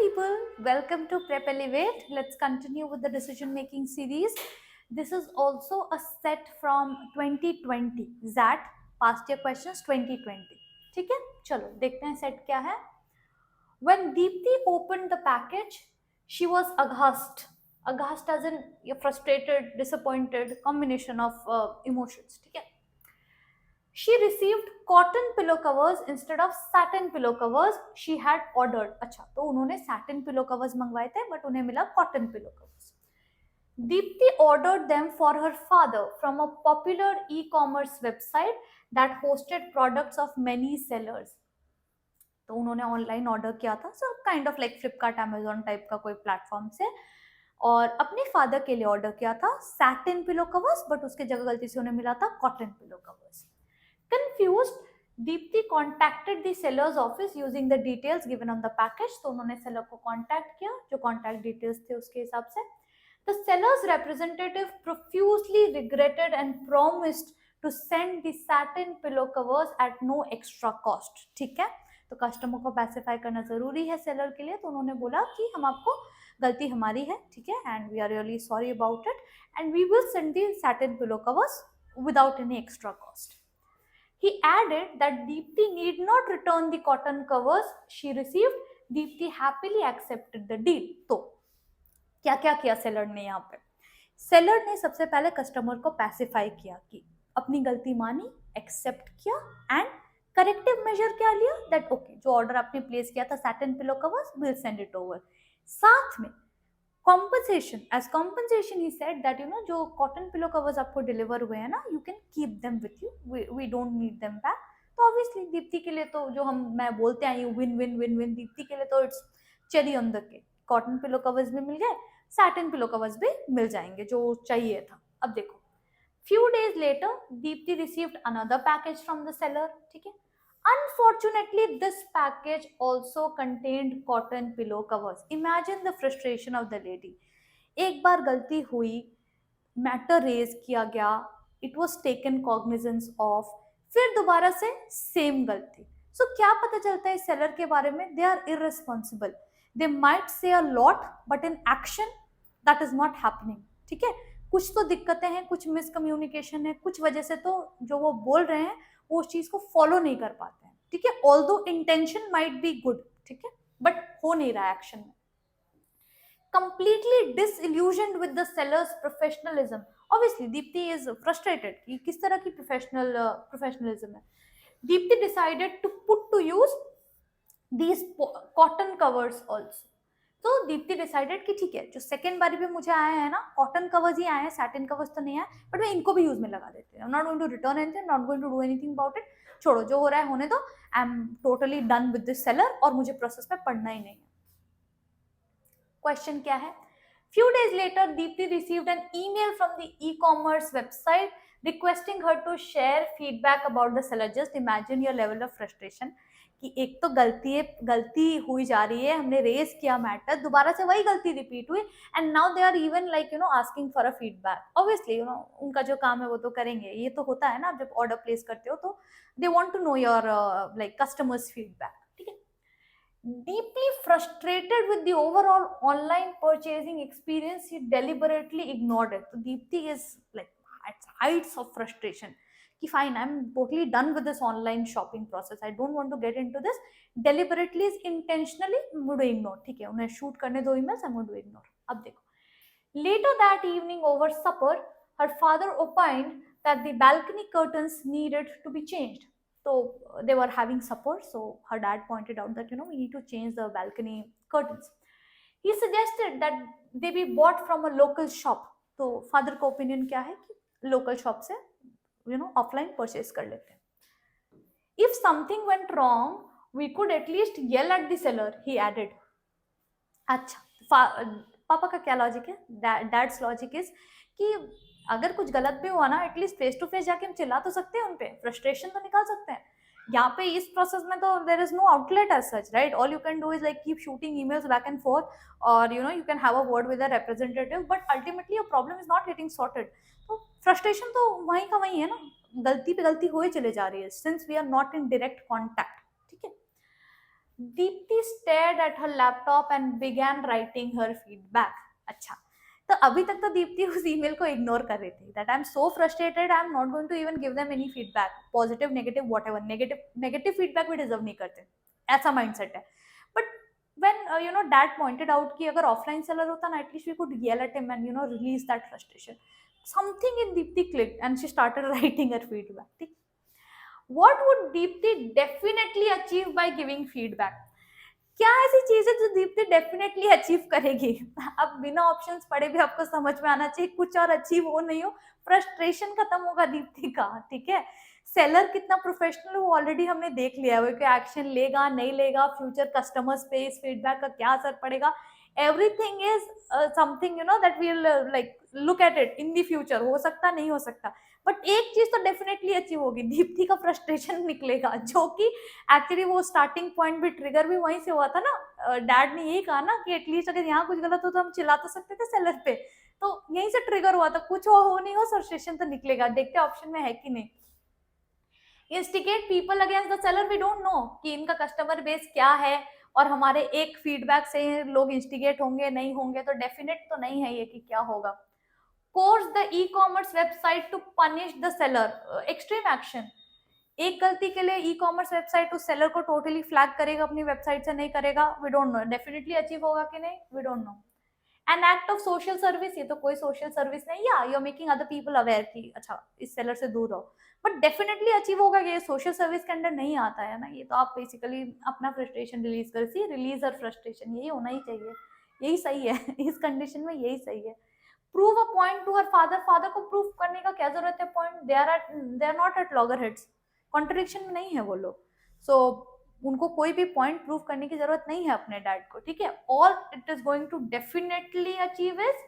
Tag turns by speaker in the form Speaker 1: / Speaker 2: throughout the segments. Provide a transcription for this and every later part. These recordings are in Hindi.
Speaker 1: people, welcome to Prep Elevate. Let's continue with the decision making series. This is also a set from 2020 ZAT past year questions 2020. ठीक है, चलो देखते हैं सेट क्या है. When Deepthi opened the package, she was aghast. Aghast as in frustrated, disappointed, combination of emotions. ठीक है. She received cotton pillow covers instead of satin pillow covers she had ordered. अच्छा, तो उन्होंने satin pillow covers मंगवाए थे, but उन्हें मिला cotton pillow covers. Deepthi ordered them for her father from a popular e-commerce website that hosted products of many sellers. तो उन्होंने ऑनलाइन ऑर्डर किया था, so kind of like Flipkart Amazon type का कोई प्लेटफॉर्म से, और अपने फादर के लिए ऑर्डर किया था सैटिन पिलो कवर्स, बट उसके जगह गलती से उन्हें मिला था cotton pillow covers. Confused, Deepthi contacted the seller's office using the details given on the package. तो उन्होंने seller को contact किया, जो contact details थे उसके हिसाब से. The seller's representative profusely regretted and promised to send the satin pillow covers at no extra cost. ठीक है, तो कस्टमर को पैसिफाई करना जरूरी है सेलर के लिए, तो उन्होंने बोला कि हम आपको गलती हमारी है, ठीक है, and we are really sorry about it and we will send the satin pillow covers without any extra cost. He added that Deepthi need not return the cotton covers she received. Deepthi happily accepted the deal. तो क्या क्या किया सेलर ने यहाँ पे? सेलर ने सबसे पहले कस्टमर को पैसिफाई किया कि अपनी गलती मानी, एक्सेप्ट किया एंड करेक्टिव मेजर क्या लिया, दैट ओके जो ऑर्डर आपने प्लेस किया था satin pillow covers, will send it over. साथ में compensation, as compensation he said that जो cotton pillow covers आपको deliver हुए हैं ना, you can keep them with you, we don't need them back. तो obviously दीप्ति के लिए तो जो मैं बोलते हैं win win win win, Deepti के लिए तो it's cherry on the cake. Cotton pillow covers भी मिल गए, सैटिन पिलो कवर्स भी मिल जाएंगे जो चाहिए था. अब देखो, few days later Deepthi received another package from the seller. ठीक है, unfortunately this package also contained cotton pillow covers. Imagine the frustration of the lady. एक बार गलती हुई, मैटर रेज किया गया, it was taken cognizance of, फिर दोबारा से सेम गलती. सो क्या पता चलता है सेलर के बारे में? They are irresponsible. They might say a lot but in action that is not happening. ठीक है, कुछ तो दिक्कतें हैं, कुछ मिसकम्युनिकेशन है, कुछ वजह से तो जो वो बोल रहे हैं वो उस चीज को फॉलो नहीं कर पाते हैं. ठीक है, although intention might be good, ठीक है, बट हो नहीं रहा एक्शन में. Completely disillusioned with the sellers professionalism. Obviously Deepti is frustrated कि किस तरह की प्रोफेशनलिज्म है. Deepti decided to put to use these cotton covers also. तो दीप्ति डिसाइडेड कि ठीक है, जो सेकेंड बारी पे मुझे आया है ना, कॉटन कवर्स ही आए हैं, सैटिन कवर्स तो नहीं आए, बट मैं इनको भी यूज में लगा देती हूँ. Not going to return anything, not going to do anything about it. छोड़ो, जो हो रहा है होने दो. I am totally done with this seller और मुझे प्रोसेस में पढ़ना ही नहीं है. क्वेश्चन क्या है? Few days later, Deepthi received an email from the e-commerce website requesting her to share feedback about the seller. Just imagine your level of frustration कि एक तो गलती हुई जा रही है, हमने रेज किया मैटर, दोबारा से वही गलती रिपीट हुई, and now they are even like asking for a feedback. Obviously उनका जो काम है वो तो करेंगे, ये तो होता है ना, जब ऑर्डर प्लेस करते हो तो they want to know your like customers feedback. ठीक है, deeply frustrated with the overall online purchasing experience, he deliberately ignored it. So Deepthi is like at heights of frustration कि fine, I'm totally done with this online shopping process, I don't want to get into this. Deliberately is intentionally I'm going to ignore. ठीक है, उन्हें shoot करने दो emails, I'm going to ignore. अब देखो, later that evening over supper, her father opined that the balcony curtains needed to be changed. So they were having supper, so her dad pointed out that we need to change the balcony curtains. He suggested that they be bought from a local shop. तो फादर का ओपिनियन क्या है कि लोकल शॉप से ऑफलाइन परचेज कर लेते हैं. If something went wrong, we could at least yell at the seller, he added. अच्छा, पापा का क्या लॉजिक है? डैड्स लॉजिक इज कि अगर कुछ गलत भी हुआ ना, एटलीस्ट फेस टू फेस जाके हम चिल्ला तो सकते हैं, उनपे फ्रस्ट्रेशन तो निकाल सकते हैं. यहाँ पे इस प्रोसेस में तो there is no outlet as such, right? All you can do is like keep shooting emails back and forth, और you can have a word with a representative, but ultimately your problem is not getting sorted. तो फ्रस्ट्रेशन तो वहीं का वहीं है ना, गलती पे गलती हो ही चले जा रही है, since we are not in direct contact. ठीक है, Deepti stared at her laptop and began writing her feedback. अच्छा, तो अभी तक तो दीप्ति उस ईमेल को इग्नोर कर रही थी, that I'm so frustrated, I'm not going to even give them any feedback, positive, negative, whatever, negative feedback भी deserve नहीं करते, ऐसा mindset है. But when dad pointed out कि अगर offline seller होता ना, at least we could yell at him and release that frustration. Something in Deepti clicked and she started writing her feedback. ठीक? What would Deepti definitely achieve by giving feedback? क्या ऐसी चीज है जो दीप्ति डेफिनेटली अचीव करेगी? अब बिना ऑप्शंस पढ़े भी आपको समझ में आना चाहिए, कुछ और अचीव हो नहीं हो, फ्रस्ट्रेशन खत्म होगा दीप्ति का. ठीक है, सेलर कितना प्रोफेशनल वो ऑलरेडी हमने देख लिया है, वो क्या एक्शन लेगा नहीं लेगा, फ्यूचर कस्टमर्स पे इस फीडबैक का क्या असर पड़ेगा, everything is something that will like look at it in the future. हो सकता नहीं हो सकता, बट एक चीज तो डेफिनेटली अचीव होगी, दीप्ति का फ्रस्ट्रेशन निकलेगा, जो कि एक्चुअली वो स्टार्टिंग पॉइंट भी ट्रिगर भी वहीं से हुआ था ना. डैड ने यही कहा ना कि एटलीस्ट अगर यहाँ कुछ गलत हो तो हम चिल्ला तो सकते थे सेलर पे, तो यहीं से ट्रिगर हुआ था. कुछ हो नहीं हो, फ्रस्ट्रेशन तो निकलेगा. देखते ऑप्शन में है कि नहीं. Instigate people against the seller. We don't know कि इनका कस्टमर बेस क्या है, और हमारे एक फीडबैक से लोग इंस्टिगेट होंगे नहीं होंगे, तो डेफिनेट तो नहीं है ये कि क्या होगा. Course the e commerce website to punish the seller. Extreme action. एक गलती के लिए ई कॉमर्स वेबसाइट उस सेलर को टोटली फ्लैग करेगा, अपनी वेबसाइट से नहीं करेगा. We don't know. Definitely achieve होगा कि नहीं, we don't know. An act of social service. ये तो कोई सोशल सर्विस नहीं, या you are making other people aware कि अच्छा इस सेलर से दूर रहो, बट डेफिनेटली अचीव होगा कि ये सोशल सर्विस के अंडर नहीं आता है ना. ये तो आप बेसिकली अपना फ्रस्ट्रेशन रिलीज कर सी, रिलीज और फ्रस्ट्रेशन, यही होना ही चाहिए, यही सही है. इस कंडीशन में यही सही है. Prove a point to her father. Father को प्रूव करने का क्या जरूरत है point? They are not at loggerheads, contradiction में नहीं है वो लोग, सो उनको कोई भी पॉइंट प्रूव करने की जरूरत नहीं है अपने डैड को. ठीक है, all it is going to definitely achieve is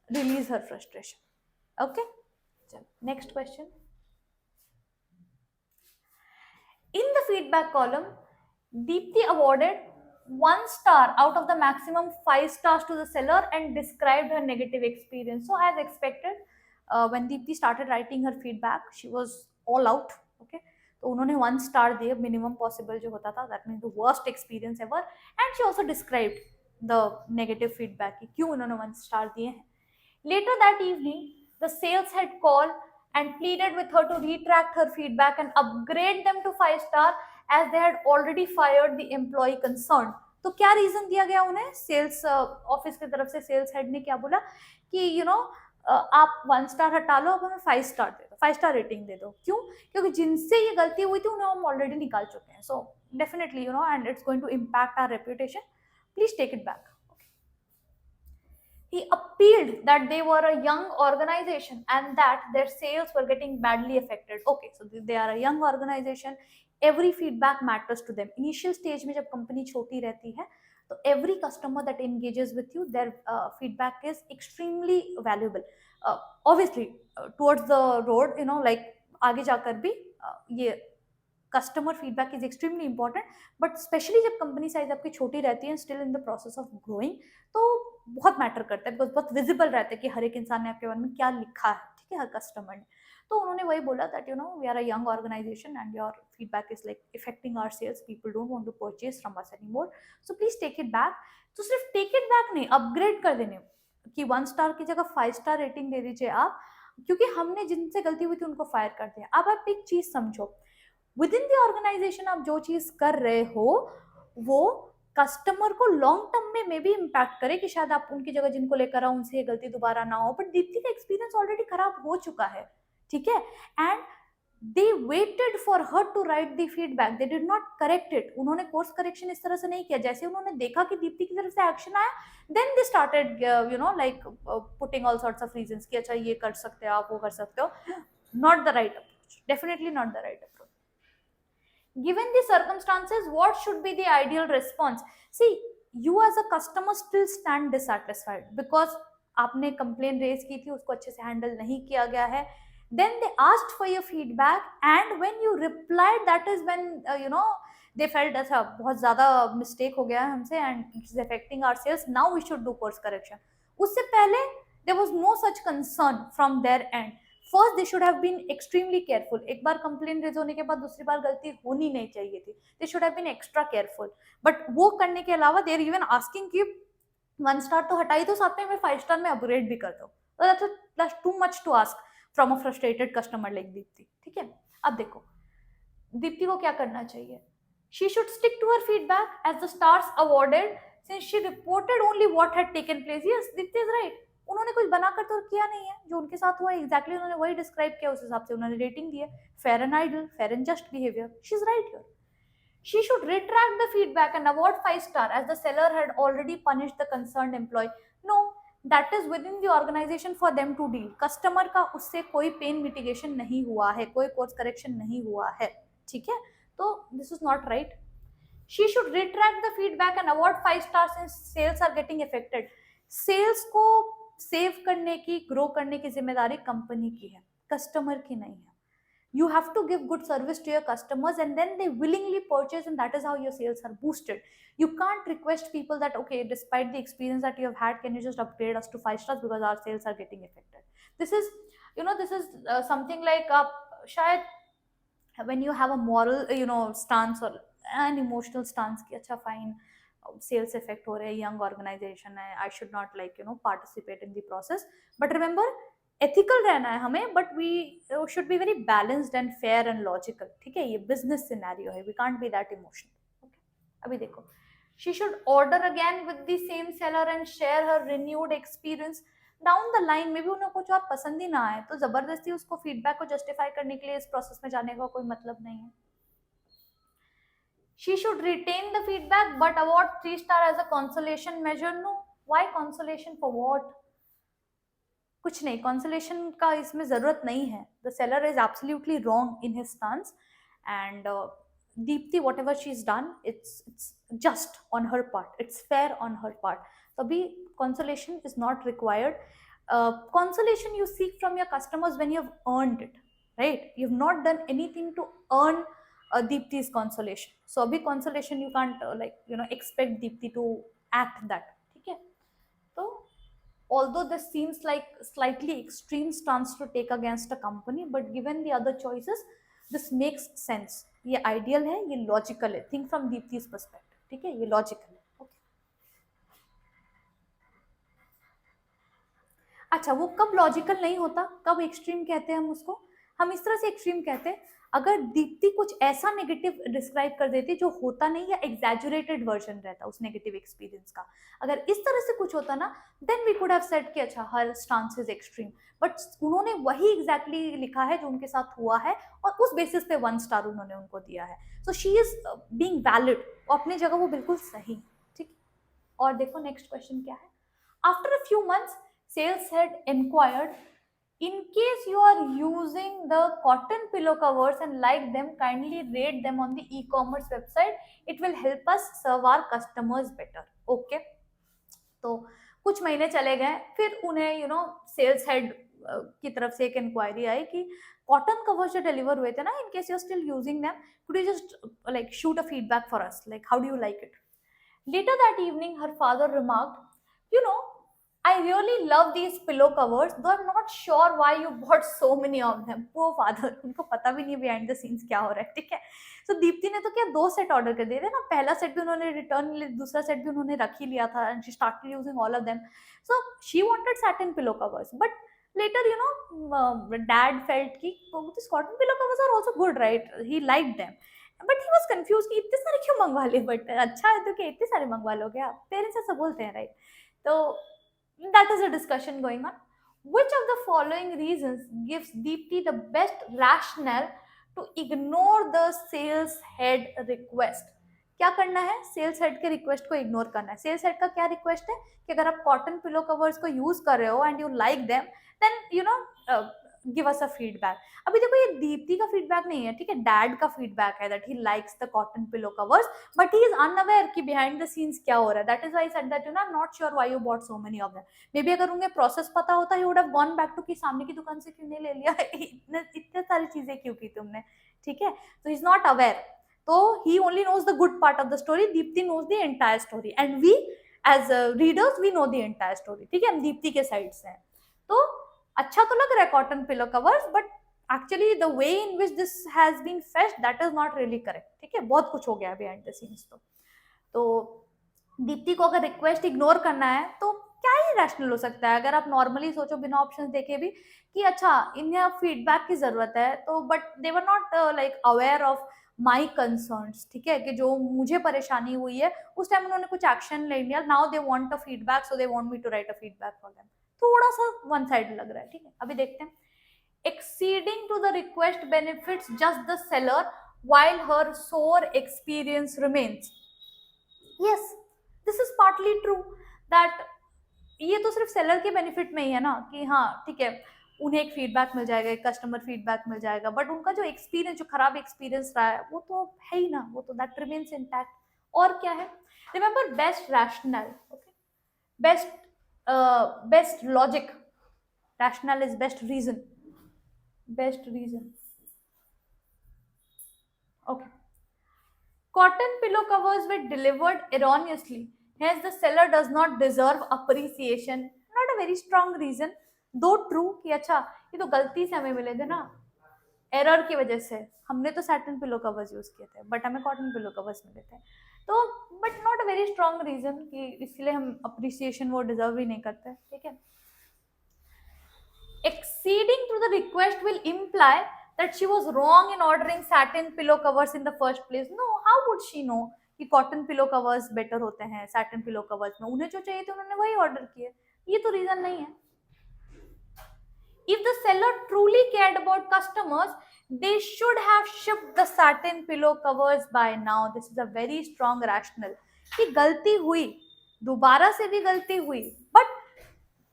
Speaker 1: release her frustration. Okay, चलो next question. In the feedback column, Deepti awarded 1 star out of the maximum 5 stars to the seller and described her negative experience. So as expected, when Deepti started writing her feedback, she was all out. Okay, तो उन्होंने 1 star दिए, minimum possible जो होता था, that means the worst experience ever, and she also described the negative feedback कि क्यों उन्होंने 1 star दिए हैं. Later that evening, the sales head called and pleaded with her to retract her feedback and upgrade them to 5 star as they had already fired the employee concerned. तो क्या रीजन दिया गया उन्हें? सेल्स ऑफिस की तरफ से सेल्स हेड ने क्या बोला कि आप 1 स्टार हटा लो, अब हमें 5 स्टार दे दो, 5 स्टार रेटिंग दे दो. क्यों? क्योंकि जिनसे ये गलती हुई थी उन्हें हम ऑलरेडी निकाल चुके हैं. So definitely and it's going to impact our reputation. Please take it back. He appealed that they were a young organization and that their sales were getting badly affected. Okay, so they are a young organization. Every feedback matters to them. Initial stage में जब company छोटी रहती है, तो every customer that engages with you, their feedback is extremely valuable. Obviously, towards the road, like आगे जाकर भी ये customer feedback is extremely important, but specially जब कंपनी साइज आपकी छोटी रहती है, still in the process of growing, तो बहुत मैटर करता है, बिकॉज बहुत विजिबल रहता है कि हर एक इंसान ने आपके बारे में क्या लिखा है. ठीक है, हर कस्टमर ने. तो उन्होंने वही बोला that we are a young organisation and your feedback is like affecting our sales, people don't want to purchase from us anymore, so please take it back. तो सिर्फ टेक इट बैक नहीं, अपग्रेड कर देने कि 1 स्टार की जगह 5 स्टार रेटिंग दे दीजिए आप, क्योंकि हमने जिनसे गलती हुई थी उनको फायर कर दिया. अब आप एक चीज समझो, विद इन द ऑर्गेनाइजेशन आप जो चीज कर रहे हो वो कस्टमर को लॉन्ग टर्म में मे भी इम्पैक्ट करे कि शायद आप उनकी जगह जिनको लेकर आओ उनसे ये गलती दोबारा ना हो, बट दीप्ति का एक्सपीरियंस ऑलरेडी खराब हो चुका है. ठीक है, and they waited for her to write the feedback, they did not correct it. उन्होंने कोर्स करेक्शन इस तरह से नहीं किया. जैसे उन्होंने देखा कि दीप्ति की तरफ से एक्शन आया, then they started like putting all sorts of reasons कि अच्छा ये कर सकते हो आप, वो कर सकते हो. Not the right approach, definitely not the right approach. Given the circumstances, what should be the ideal response? See, you as a customer still stand dissatisfied because आपने complaint raise की थी, उसको अच्छे से handle नहीं किया गया है. Then they asked for your feedback, and when you replied, that is when they felt ऐसा बहुत ज़्यादा mistake हो गया है हमसे and it is affecting our sales. Now we should do course correction. उससे पहले there was no such concern from their end. First they should have been extremely careful. एक बार कंप्लेन रेज होने के बाद दूसरी बार गलती होनी नहीं चाहिए थी. They should have been extra careful. But वो करने के अलावा दे आर इवन आस्किंग कि 1 स्टार तो हटाई दो, साथ में 5 स्टार में अपग्रेड भी कर दो. That's too much to ask from a frustrated customer like Deepti. ठीक है, अब देखो दीप्ति को क्या करना चाहिए. She should stick to her feedback as the stars awarded since she reported only what had taken place. Yes, Deepti is right. उन्होंने कुछ बनाकर तो किया नहीं है. जो उनके साथ हुआ एग्जैक्टली उन्होंने वही डिस्क्राइब किया, उस हिसाब से उन्होंने रेटिंग दी है. Fair and idol, fair and just behaviour. She is right here. She should retract the feedback and award 5 star as the seller had already punished the concerned employee. No, that is within the organization for them to deal. Customer का उससे कोई pain mitigation नहीं हुआ है, कोई course correction नहीं हुआ है. ठीक है, तो this is not right. She should retract the feedback and award 5 stars since sales are getting affected. Sales को सेव करने की, ग्रो करने की जिम्मेदारी कंपनी की है, कस्टमर की नहीं है. You have to give good service to your customers and then they willingly purchase, and that is how your sales are boosted. You can't request people that, okay, despite the experience that you have had, can you just upgrade us to 5 stars because our sales are getting affected. This is, this is something like shayad when you have a moral stance or an emotional stance ki acha fine, sales effect ho rahe hai, young organization hai, I should not participate in the process. But remember, ethical रहना है हमें, but we should be very balanced and fair and logical. ठीक है, ये बिजनेस सिनेरियो है, we can't be that emotional. Okay, अभी देखो, she should order again with the same seller and share her renewed experience down the line. में भी उन्हें कुछ और पसंद ही ना आए तो जबरदस्ती उसको फीडबैक को जस्टिफाई करने के लिए इस प्रोसेस में जाने का कोई मतलब नहीं है. She should retain the feedback but award 3 star as a consolation measure. No, why consolation, for what? कुछ नहीं, कंसोलेशन का इसमें जरूरत नहीं है. The seller is absolutely wrong in his stance and Deepti whatever she is done, it's just on her part, it's fair on her part. तभी consolation is not required. Consolation you seek from your customers when you have earned it, right? You have not done anything to earn Deepti's consolation. So abhi consolation you can't expect Deepti to act that. ठीक है, तो although this seems like slightly extreme stance to take against a company, but given the other choices, this makes sense. ये ideal है, ये logical है. Think from Deepti's perspective. ठीक है, ये logical है. Okay. अच्छा, वो कब logical नहीं होता, कब extreme कहते हैं हम उसको? हम इस तरह से एक्सट्रीम कहते हैं अगर दीप्ति कुछ ऐसा नेगेटिव डिस्क्राइब कर देती जो होता नहीं या एग्जैजुरेटेड वर्जन रहता उस नेगेटिव एक्सपीरियंस का. अगर इस तरह से कुछ होता ना, then we could have said कि अच्छा her stance is extreme. But उन्होंने वही एग्जैक्टली लिखा है जो उनके साथ हुआ है और उस बेसिस पे 1 स्टार उन्होंने उनको दिया है. So she is being valid, अपनी जगह वो बिल्कुल सही. ठीक, और देखो नेक्स्ट क्वेश्चन क्या है. After a few months sales head inquired, in case you are using the cotton pillow covers and like them, kindly rate them on the e-commerce website. It will help us serve our customers better. Okay, तो कुछ महीने चले गए, फिर उन्हें सेल्स हेड की तरफ से एक इंक्वायरी आई कि कॉटन कवर्स जो डिलीवर हुए थे ना, in case you are still using them, could you just shoot a feedback for us, how do you like it. Later that evening her father remarked, I really love these pillow covers, though I'm not sure why you bought so many of them. Poor father, उनको पता भी नहीं behind the scenes क्या हो रहा है. ठीक है, so दीप्ति ने तो क्या 2 सेट ऑर्डर कर दिए थे ना. पहला सेट भी उन्होंने रिटर्न, दूसरा सेट भी उन्होंने रख ही लिया था, and she started using all of them. So she wanted satin pillow covers, but later dad felt कि these cotton pillow covers are also good, right? He liked them, but he was confused कि इतने सारे क्यों मंगवा लिए. बट अच्छा है तो क्या इतने सारे मंगवा लोगे आप, पेरेंट्स ऐसा बोलते हैं, राइट? तो that is a discussion going on. Which of the following reasons gives Deepti the best rationale to ignore the sales head request? क्या करना है, सेल्स हेड के रिक्वेस्ट को इग्नोर करना है. सेल्स हेड का क्या रिक्वेस्ट है कि अगर आप कॉटन पिलो कवर्स को यूज कर रहे हो and you like them, then give us a feedback. अभी देखो ये दीप्ति का फीडबैक नहीं है, ठीक है, डैड का फीडबैक है that he likes the cotton pillow covers, but he is unaware कि बिहाइंड द सीन्स क्या हो रहा है. That is why I said that I am not sure why you bought so many of them. Maybe अगर उन्हें प्रोसेस पता होता, he would have gone back to कि सामने की दुकान से क्यों नहीं ले लिया, इतने सारी चीजें क्यों की तुमने. ठीक है, तो ही इज नॉट अवेयर. तो he only knows the good part of the story. Deepti knows the entire story, and we as readers we know the entire story. ठीक है, हम दीप्ति के साइड से हैं. तो अच्छा तो लग रहा है cotton pillow covers, but actually the way in which this has been fetched that is not really correct. ठीक है, बहुत कुछ हो गया बिहाइंड द सीन्स. तो दीप्ति को अगर रिक्वेस्ट इग्नोर करना है तो क्या ही रैशनल हो सकता है. अगर आप नॉर्मली सोचो बिना ऑप्शंस देखे भी कि अच्छा इन्हें फीडबैक की जरूरत है, तो but they were not like aware of my concerns. ठीक है, कि जो मुझे परेशानी हुई है उस टाइम उन्होंने कुछ एक्शन ले लिया. Now they want a feedback, so they want me to write a feedback for them. थोड़ा सा वन साइड लग रहा है. ठीक है, अभी देखते हैं. Exceeding to the request benefits just the seller while her sore experience remains. Yes, this is partly true that ये तो सिर्फ सेलर के बेनिफिट में ही है ना, कि हाँ ठीक है उन्हें एक फीडबैक मिल जाएगा, एक कस्टमर फीडबैक मिल जाएगा, बट उनका जो एक्सपीरियंस, जो खराब एक्सपीरियंस रहा है वो तो है ही ना, वो तो दैट रिमेन्स इंटैक्ट. और क्या है, remember best rational. Okay, best logic, rational is best reason. Best reason. Okay. Cotton pillow covers were delivered erroneously. Hence, the seller does not deserve appreciation. Not a very strong reason. Though true कि अच्छा ये तो गलती से हमें मिले थे ना, एरर की वजह से. हमने तो सैटिन पिलो कवर्स यूज किए थे, बट हमें कॉटन पिलो कवर्स मिले थे. तो but not a very strong reason कि इसलिए हम अप्रिसिएशन वो डिजर्व ही नहीं करते. ठीक है. Exceeding to the request will imply that she was wrong in ordering satin pillow covers in the first place. No, how would she know कि कॉटन पिलो कवर्स बेटर होते हैं सैटिन पिलो कवर्स में. उन्हें जो चाहिए थे उन्होंने वही ऑर्डर किए. ये तो रीजन नहीं है. If the seller truly cared about customers, they should have shipped the satin pillow covers by now. This is a very strong rationale. कि गलती हुई, दोबारा से भी गलती हुई, बट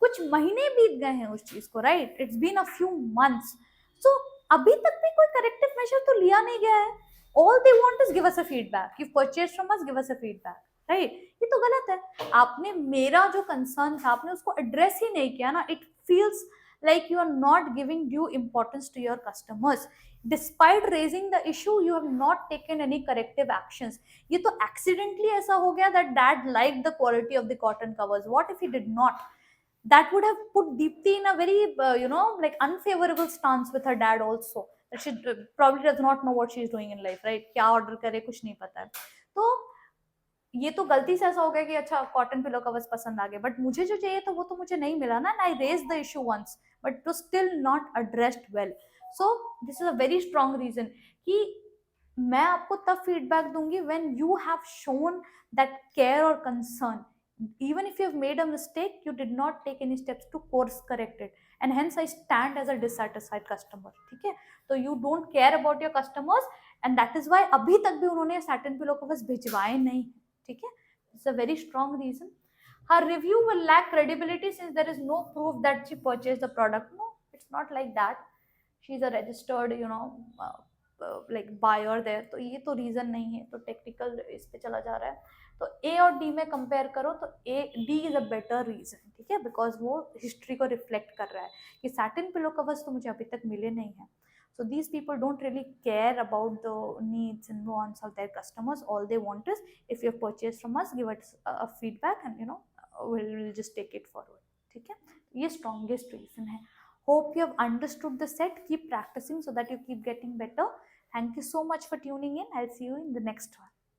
Speaker 1: कुछ महीने बीत गए हैं उस चीज को. Right, it's been a few months. So अभी तक भी कोई करेक्टिव मेजर तो लिया नहीं गया है. All they want is give us a feedback. You purchase from us, give us a feedback. Right, ये तो गलत है. आपने मेरा जो कंसर्न था आपने उसको एड्रेस ही नहीं किया ना. It feels like you are not giving due importance to your customers. Despite raising the issue, you have not taken any corrective actions. ये तो accidentally ऐसा हो गया that dad liked the quality of the cotton covers. What if he did not? That would have put Deepti in a very like unfavorable stance with her dad also. That she probably does not know what she is doing in life, right? क्या order करे कुछ नहीं पता है. तो ये तो गलती से ऐसा हो गया कि अच्छा कॉटन पिलो कवर्स पसंद आ गए, बट मुझे जो चाहिए था वो तो मुझे नहीं मिला ना. I raise the issue once but it was still not addressed well. So this is a very strong reason कि मैं आपको तब फीडबैक दूंगी when you have shown that care और concern. even if you have made a mistake, you did not take any steps to course correct it, and hence I stand as a dissatisfied customer. ठीक है, तो you don't care about your customers, and that is why अभी तक भी उन्होंने satin pillow covers भिजवाए नहीं. ठीक है, it's a very strong reason. Her review will lack credibility since there is no proof that she purchased the product. No, it's not like that. She's a registered like buyer there. तो ये तो रीजन नहीं है. तो टेक्निकल इस पे चला जा रहा है. तो ए और डी में कंपेयर करो तो A D is a better reason. ठीक है, बिकॉज वो हिस्ट्री को रिफ्लेक्ट कर रहा है कि सैटिन पिलो कवर्स तो मुझे अभी तक मिले नहीं है. So these people don't really care about the needs and wants of their customers. All they want is if you have purchased from us, give us a feedback and we'll just take it forward. ठीक है, ये strongest reason है. Hope you have understood the set. Keep practicing so that you keep getting better. Thank you so much for tuning in. I'll see you in the next one.